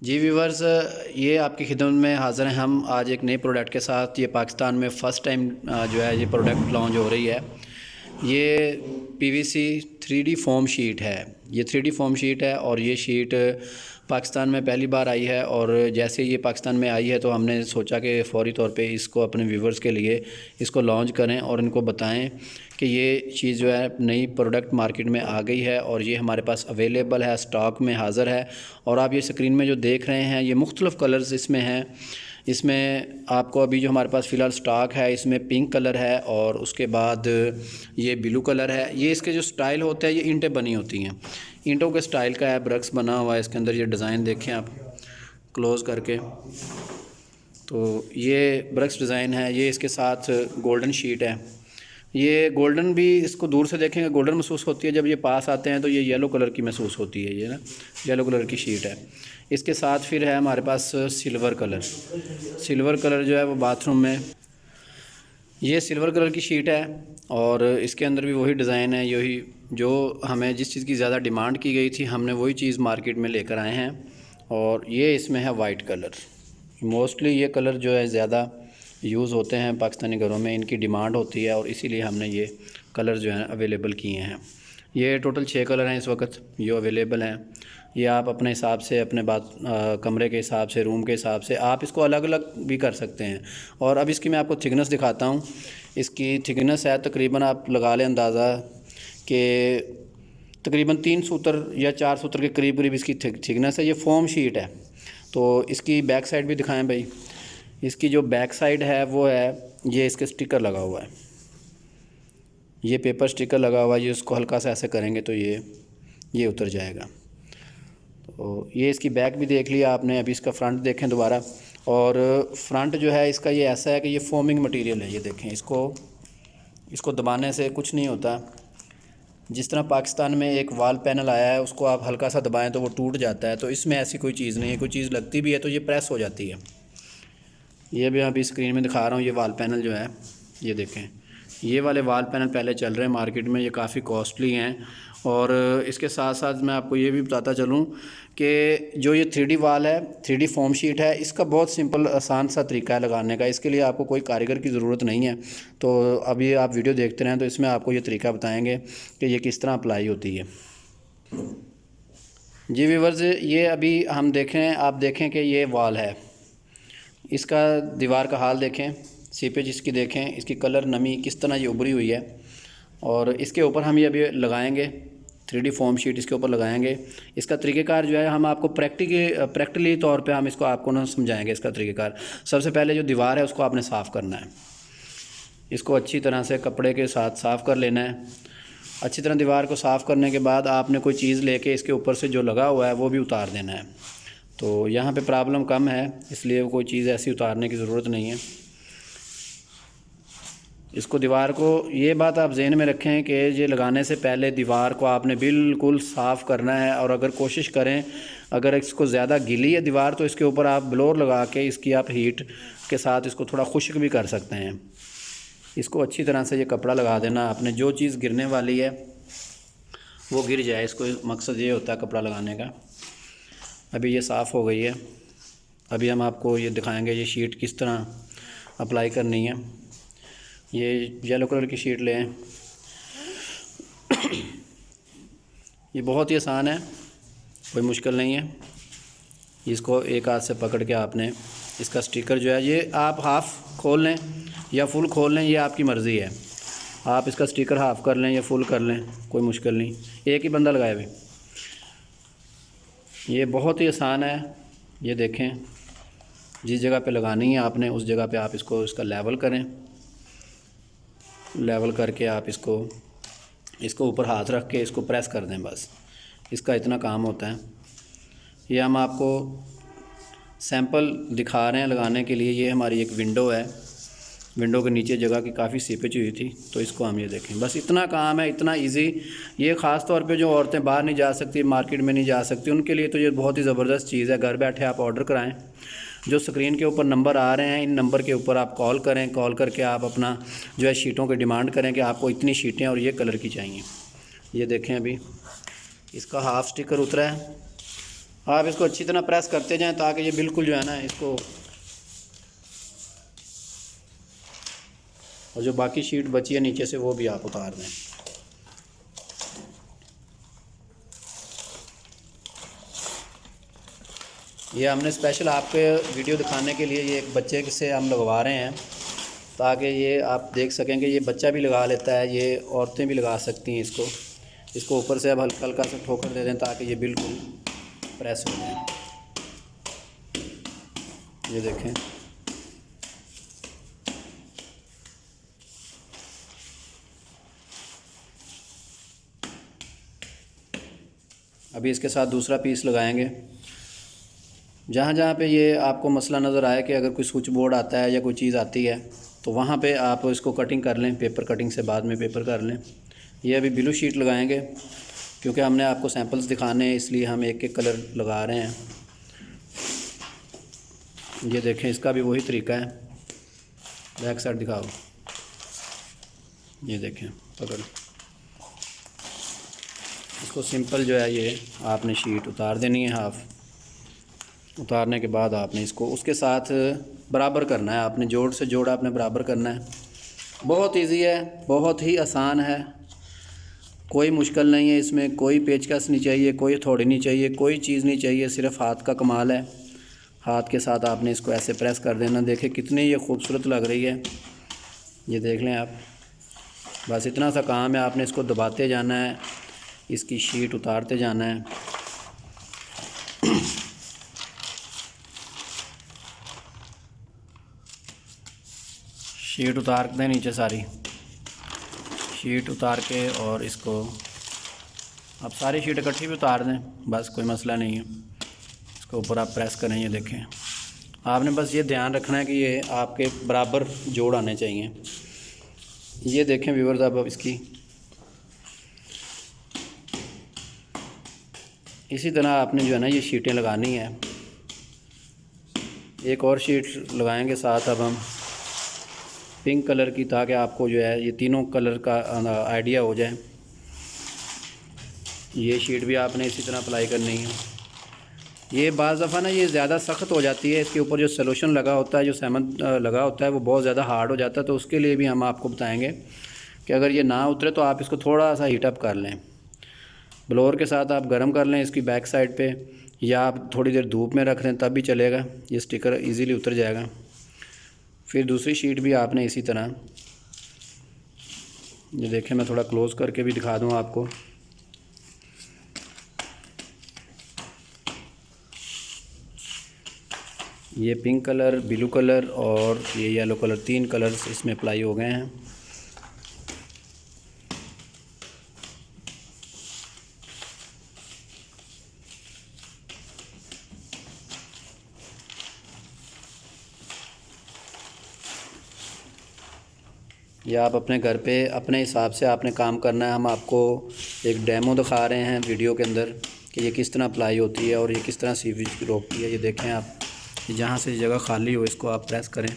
जी viewers, ये आपकी खिदमत में हाज़िर हैं हम आज एक नए प्रोडक्ट के साथ। ये पाकिस्तान में फ़र्स्ट टाइम जो है ये प्रोडक्ट लॉन्च हो रही है। ये पीवीसी 3D फोम शीट है। ये 3D फोम शीट है और ये शीट पाकिस्तान में पहली बार आई है। और जैसे ये पाकिस्तान में आई है तो हमने सोचा कि फ़ौरी तौर पे इसको अपने व्यूवर्स के लिए इसको लॉन्च करें और इनको बताएं कि ये चीज़ जो है नई प्रोडक्ट मार्केट में आ गई है और ये हमारे पास अवेलेबल है, स्टॉक में हाज़िर है। और आप ये स्क्रीन में जो देख रहे हैं ये मुख्तलिफ़ कलर्स इसमें हैं। इसमें आपको अभी जो हमारे पास फ़िलहाल स्टॉक है इसमें पिंक कलर है और उसके बाद ये ब्लू कलर है। ये इसके जो स्टाइल होते हैं ये ईंटें बनी होती हैं, ईंटों के स्टाइल का है, ब्रक्स बना हुआ है इसके अंदर। ये डिज़ाइन देखें आप क्लोज़ करके, तो ये ब्रक्स डिज़ाइन है। ये इसके साथ गोल्डन शीट है। ये गोल्डन भी इसको दूर से देखेंगे गोल्डन महसूस होती है, जब ये पास आते हैं तो ये येलो कलर की महसूस होती है। ये ना येलो कलर की शीट है। इसके साथ फिर है हमारे पास सिल्वर कलर। सिल्वर कलर जो है वो बाथरूम में, ये सिल्वर कलर की शीट है और इसके अंदर भी वही डिज़ाइन है। यही जो हमें जिस चीज़ की ज़्यादा डिमांड की गई थी हमने वही चीज़ मार्केट में लेकर आए हैं। और ये इसमें है वाइट कलर। मोस्टली ये कलर जो है ज़्यादा यूज़ होते हैं पाकिस्तानी घरों में, इनकी डिमांड होती है और इसीलिए हमने ये कलर जो है अवेलेबल किए हैं। ये टोटल 6 कलर हैं इस वक्त जो अवेलेबल हैं। ये आप अपने हिसाब से अपने कमरे के हिसाब से, रूम के हिसाब से आप इसको अलग अलग भी कर सकते हैं। और अब इसकी मैं आपको थिकनेस दिखाता हूँ। इसकी थिकनेस है तकरीबन, आप लगा लें अंदाज़ा कि तकरीबन 3 सूत्र या 4 सूत्र के करीब करीब इसकी थिकनेस है। ये फोम शीट है। तो इसकी बैक साइड भी दिखाएं भाई। इसकी जो बैक साइड है वो है, ये इसके स्टिकर लगा हुआ है, ये पेपर स्टिकर लगा हुआ है। ये उसको हल्का सा ऐसे करेंगे तो ये उतर जाएगा। तो ये इसकी बैक भी देख लिया आपने। अभी इसका फ्रंट देखें दोबारा। और फ्रंट जो है इसका ये ऐसा है कि ये फोमिंग मटेरियल है। ये देखें, इसको दबाने से कुछ नहीं होता। जिस तरह पाकिस्तान में एक वाल पैनल आया है उसको आप हल्का सा दबाएं तो वो टूट जाता है, तो इसमें ऐसी कोई चीज़ नहीं है। कोई चीज़ लगती भी है तो ये प्रेस हो जाती है। ये भी अभी स्क्रीन में दिखा रहा हूँ। ये वाल पैनल जो है ये देखें, ये वाले वाल पैनल पहले चल रहे हैं मार्केट में, ये काफ़ी कॉस्टली हैं। और इसके साथ साथ मैं आपको ये भी बताता चलूँ कि जो ये 3D वाल है, 3D फोम शीट है, इसका बहुत सिंपल आसान सा तरीका है लगाने का। इसके लिए आपको कोई कारीगर की ज़रूरत नहीं है। तो अभी आप वीडियो देखते रहें तो इसमें आपको ये तरीका बताएँगे कि ये किस तरह अप्लाई होती है। जी व्यूअर्स, ये अभी हम देखें, आप देखें कि ये वाल है, इसका दीवार का हाल देखें, सीपेज इसकी देखें, इसकी कलर नमी किस तरह ये उभरी हुई है। और इसके ऊपर हम ये अभी लगाएंगे 3D फोम शीट, इसके ऊपर लगाएंगे। इसका तरीक़ेकार जो है हम आपको प्रैक्टिकली तौर पे हम इसको आपको ना समझाएंगे। इसका तरीक़ेकार, सबसे पहले जो दीवार है उसको आपने साफ़ करना है। इसको अच्छी तरह से कपड़े के साथ साफ़ कर लेना है। अच्छी तरह दीवार को साफ़ करने के बाद आपने कोई चीज़ लेके इसके ऊपर से जो लगा हुआ है वो भी उतार देना है। तो यहाँ पे प्रॉब्लम कम है, इसलिए कोई चीज़ ऐसी उतारने की ज़रूरत नहीं है। इसको दीवार को, ये बात आप जहन में रखें कि ये लगाने से पहले दीवार को आपने बिल्कुल साफ़ करना है। और अगर कोशिश करें, अगर इसको ज़्यादा गीली है दीवार तो इसके ऊपर आप ब्लोर लगा के इसकी आप हीट के साथ इसको थोड़ा खुश्क भी कर सकते हैं। इसको अच्छी तरह से ये कपड़ा लगा देना आपने, जो चीज़ गिरने वाली है वो गिर जाए, इसको मकसद ये होता है कपड़ा लगाने का। अभी ये साफ़ हो गई है। अभी हम आपको ये दिखाएंगे ये शीट किस तरह अप्लाई करनी है। ये येलो कलर की शीट लें। ये बहुत ही आसान है, कोई मुश्किल नहीं है। इसको एक हाथ से पकड़ के आपने इसका स्टिकर जो है, ये आप हाफ़ खोल लें या फुल खोल लें, ये आपकी मर्ज़ी है। आप इसका स्टिकर हाफ़ कर लें या फुल कर लें, कोई मुश्किल नहीं। एक ही बंदा लगाए हुए। ये बहुत ही आसान है। ये देखें, जिस जगह पे लगानी है आपने उस जगह पे आप इसका लेवल करें। लेवल करके आप इसको ऊपर हाथ रख के इसको प्रेस कर दें, बस इसका इतना काम होता है। ये हम आपको सैंपल दिखा रहे हैं लगाने के लिए। ये हमारी एक विंडो है, विंडो के नीचे जगह की काफ़ी सीपेज हुई थी, तो इसको हम ये देखें, बस इतना काम है, इतना इजी। ये ख़ास तौर पे जो औरतें बाहर नहीं जा सकती, मार्केट में नहीं जा सकती, उनके लिए तो ये बहुत ही ज़बरदस्त चीज़ है। घर बैठे आप ऑर्डर कराएं। जो स्क्रीन के ऊपर नंबर आ रहे हैं, इन नंबर के ऊपर आप कॉल करें। कॉल करके आप अपना जो है शीटों की डिमांड करें कि आपको इतनी शीटें और ये कलर की चाहिए। ये देखें, अभी इसका हाफ़ स्टिकर उतरा है आप इसको अच्छी तरह प्रेस करते जाएं ताकि ये बिल्कुल जो है ना इसको, और जो बाकी शीट बची है नीचे से वो भी आप उतार दें। ये हमने स्पेशल आपके वीडियो दिखाने के लिए ये एक बच्चे से हम लगवा रहे हैं ताकि ये आप देख सकें कि ये बच्चा भी लगा लेता है, ये औरतें भी लगा सकती हैं इसको ऊपर से अब हल्का हल्का सा ठोकर दे दें ताकि ये बिल्कुल प्रेस हो जाए। ये देखें, अभी इसके साथ दूसरा पीस लगाएंगे। जहाँ जहाँ पे ये आपको मसला नज़र आए कि अगर कोई स्विच बोर्ड आता है या कोई चीज़ आती है तो वहाँ पे आप इसको कटिंग कर लें, पेपर कटिंग से बाद में पेपर कर लें। ये अभी ब्लू शीट लगाएंगे क्योंकि हमने आपको सैंपल्स दिखाने हैं, इसलिए हम एक एक कलर लगा रहे हैं। ये देखें, इसका भी वही तरीका है। बैक साइड दिखाओ। ये देखें, पकड़, इसको सिंपल जो है ये आपने शीट उतार देनी है हाफ़। उतारने के बाद आपने इसको उसके साथ बराबर करना है, आपने जोड़ से जोड़ आपने बराबर करना है। बहुत इजी है, बहुत ही आसान है, कोई मुश्किल नहीं है इसमें। कोई पेचकस नहीं चाहिए, कोई हथौड़ी नहीं चाहिए, कोई चीज़ नहीं चाहिए, सिर्फ हाथ का कमाल है। हाथ के साथ आपने इसको ऐसे प्रेस कर देना। देखें कितनी ये खूबसूरत लग रही है, ये देख लें आप। बस इतना सा काम है, आपने इसको दबाते जाना है, इसकी शीट उतारते जाना है। शीट उतार दें नीचे, सारी शीट उतार के, और इसको आप सारी शीट इकट्ठी भी उतार दें, बस कोई मसला नहीं है। इसको ऊपर आप प्रेस करें। ये देखें, आपने बस ये ध्यान रखना है कि ये आपके बराबर जोड़ आने चाहिए। ये देखें व्यूअर्स, अब इसकी इसी तरह आपने जो है ना ये शीटें लगानी है। एक और शीट लगाएंगे साथ अब हम पिंक कलर की, ताकि आपको जो है ये तीनों कलर का आइडिया हो जाए। ये शीट भी आपने इसी तरह अप्लाई करनी है। ये बाज़ दफ़ा ना ये ज़्यादा सख्त हो जाती है, इसके ऊपर जो सॉल्यूशन लगा होता है, जो सेमंत लगा होता है, वो बहुत ज़्यादा हार्ड हो जाता है। तो उसके लिए भी हम आपको बताएंगे कि अगर ये ना उतरे तो आप इसको थोड़ा सा हीटअप कर लें, ब्लोअर के साथ आप गर्म कर लें इसकी बैक साइड पे, या आप थोड़ी देर धूप में रख दें तब भी चलेगा, ये स्टिकर ईज़िली उतर जाएगा। फिर दूसरी शीट भी आपने इसी तरह, ये देखें, मैं थोड़ा क्लोज करके भी दिखा दूँ आपको। ये पिंक कलर, ब्लू कलर और ये येलो कलर, 3 कलर्स इसमें अप्लाई हो गए हैं। या आप अपने घर पे अपने हिसाब से आपने काम करना है। हम आपको एक डेमो दिखा रहे हैं वीडियो के अंदर कि ये किस तरह अप्लाई होती है और ये किस तरह सीवेज रोकती है। ये देखें आप, जहाँ से जगह खाली हो इसको आप प्रेस करें।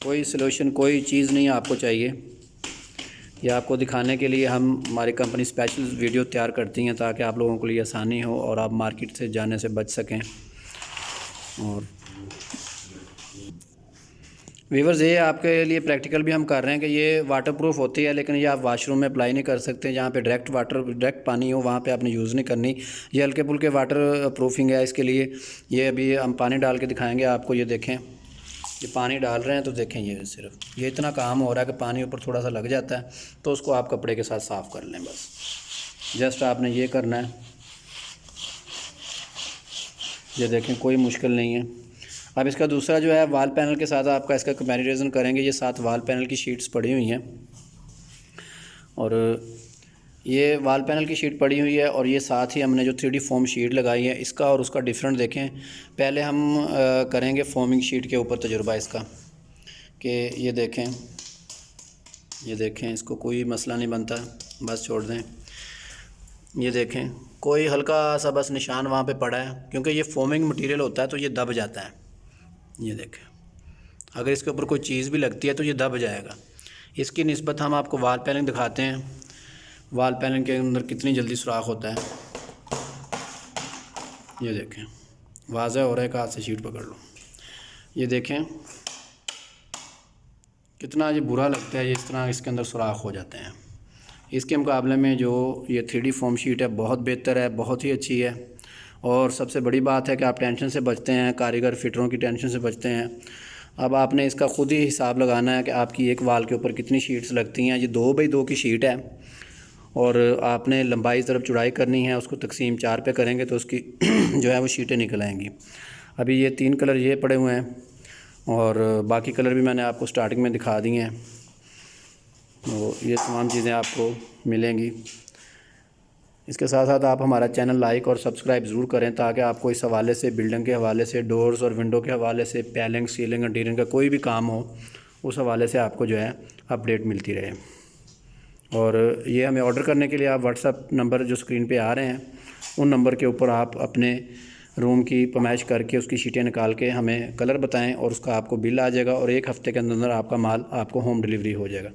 कोई सॉल्यूशन, कोई चीज़ नहीं आपको चाहिए। ये आपको दिखाने के लिए हम, हमारी कंपनी स्पेशल वीडियो तैयार करती हैं ताकि आप लोगों के लिए आसानी हो और आप मार्केट से जाने से बच सकें। और व्यूअर्स, ये आपके लिए प्रैक्टिकल भी हम कर रहे हैं कि ये वाटरप्रूफ होती है, लेकिन ये आप वाशरूम में अप्लाई नहीं कर सकते। जहाँ पे डायरेक्ट पानी हो वहाँ पे आपने यूज़ नहीं करनी। ये हल्के फुल्के वाटर प्रूफिंग है, इसके लिए ये अभी हम पानी डाल के दिखाएंगे आपको। ये देखें, ये पानी डाल रहे हैं तो देखें, ये सिर्फ ये इतना काम हो रहा है कि पानी ऊपर थोड़ा सा लग जाता है, तो उसको आप कपड़े के साथ साफ़ कर लें। बस जस्ट आपने ये करना है। ये देखें, कोई मुश्किल नहीं है। अब इसका दूसरा जो है वाल पैनल के साथ आपका इसका कंपैरिजन करेंगे। ये 7 वाल पैनल की शीट्स पड़ी हुई हैं, और ये वाल पैनल की शीट पड़ी हुई है, और ये साथ ही हमने जो 3D फोम शीट लगाई है, इसका और उसका डिफरेंट देखें। पहले हम करेंगे फोमिंग शीट के ऊपर तजुर्बा इसका, कि ये देखें, इसको कोई मसला नहीं बनता, बस छोड़ दें। ये देखें, कोई हल्का सा बस निशान वहाँ पे पड़ा है, क्योंकि ये फोमिंग मटेरियल होता है तो ये दब जाता है। ये देखें, अगर इसके ऊपर कोई चीज़ भी लगती है तो ये दब जाएगा। इसकी निस्बत हम आपको वाल पैनल दिखाते हैं। वाल पैनल के अंदर कितनी जल्दी सुराख होता है। ये देखें, वाज़ह हो रहा है कि हाथ से शीट पकड़ लो। ये देखें कितना ये बुरा लगता है, इस तरह इसके अंदर सुराख हो जाते हैं। इसके मुकाबले में जो ये 3D फोम शीट है बहुत बेहतर है, बहुत ही अच्छी है। और सबसे बड़ी बात है कि आप टेंशन से बचते हैं, कारीगर फिटरों की टेंशन से बचते हैं। अब आपने इसका ख़ुद ही हिसाब लगाना है कि आपकी एक वाल के ऊपर कितनी शीट्स लगती हैं। ये 2 बाई 2 की शीट है और आपने लंबाई तरफ चौड़ाई करनी है, उसको तकसीम 4 पे करेंगे तो उसकी जो है वो शीटें निकल आएंगी। अभी ये 3 कलर ये पड़े हुए हैं और बाकी कलर भी मैंने आपको स्टार्टिंग में दिखा दिए हैं। तो ये तमाम चीज़ें आपको मिलेंगी। इसके साथ साथ आप हमारा चैनल लाइक और सब्सक्राइब ज़रूर करें ताकि आपको इस हवाले से, बिल्डिंग के हवाले से, डोर्स और विंडो के हवाले से, पैलिंग, सीलिंग, इंटीरियर का कोई भी काम हो उस हवाले से आपको जो है अपडेट मिलती रहे। और ये हमें ऑर्डर करने के लिए आप व्हाट्सअप नंबर जो स्क्रीन पे आ रहे हैं उन नंबर के ऊपर आप अपने रूम की पैमाइश करके उसकी शीटें निकाल के हमें कलर बताएं और उसका आपको बिल आ जाएगा और 1 हफ़्ते के अंदर आपका माल आपको होम डिलीवरी हो जाएगा।